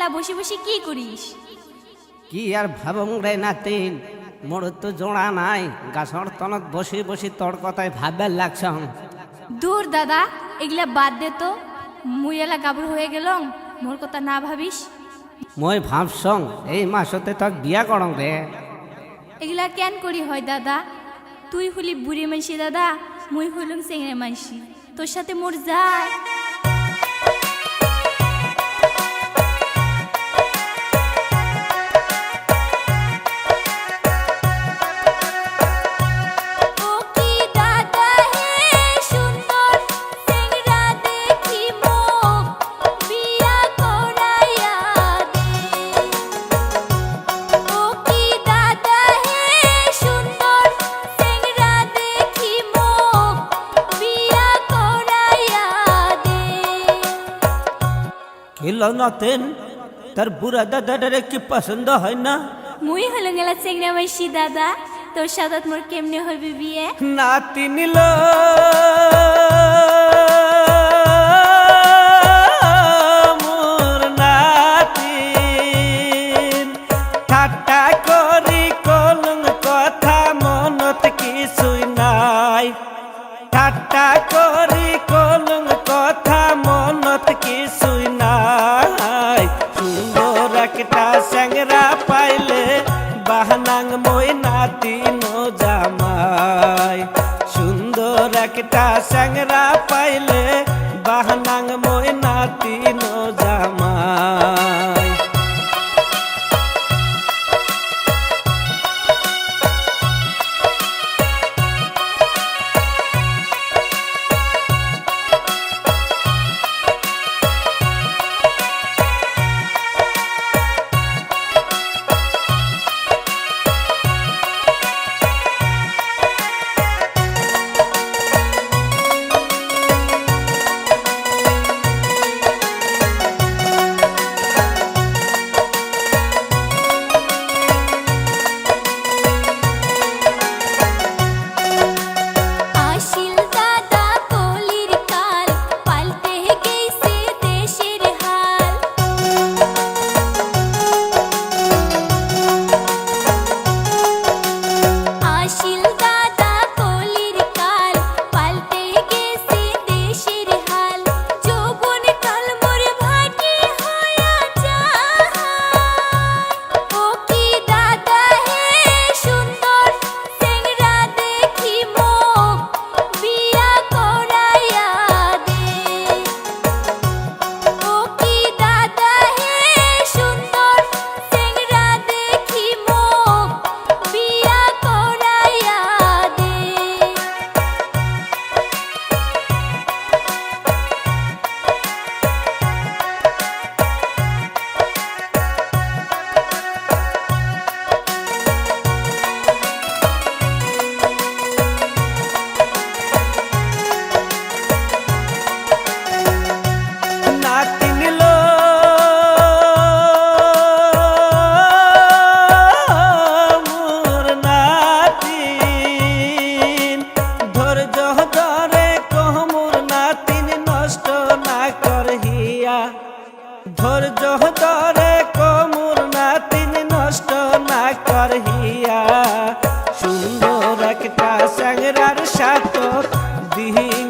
এলা বসে বসে কি করিস? কি আর ভাবং রে নাতিন, মোর তো জোড়া নাই, গাছর তনত বসে বসে তোর কথায় ভাববার লাগছং। দূর দাদা, এগুলা বাদ দে তো। মুই এলা গাভরু হয়ে গেলং, মোর কথা না ভাবিস। মই ভাবছং এই মাসতে তক বিয়া করং রে। এগুলা কেন করি হয় দাদা? তুই হলি বুড়ি মানসি দাদা, মুই হইলং চেংড়ে মানসি, তোর সাথে মোর যায়। খেলো নাতেন, তার বুড়া দাদাটারে কি পছন্দ হয় না? মুই হলো গেলা চেংড়া মাইসি দাদা, তোর সাথে মোর কেমনে হইবে বিয়ে? নাতি নিল মোর নাতিন, ঠাট্টা করি কলং কথা মনত কিছুই নাই। ঠাট্টা করি কলং কথা মনত কিছুই নাই। সুন্দর একটা স্যাংরা পাইলে বাহানাং মই নাতিন জামাই। সুন্দর একটা স্যাংরা পাইলে বাহানাং মই নাতিন জামাই। ধৈর্য ধরে কমুর নাতিন নষ্ট না করহিয়া। সুন্দর একটা স্যাংরার সাথ দিহিং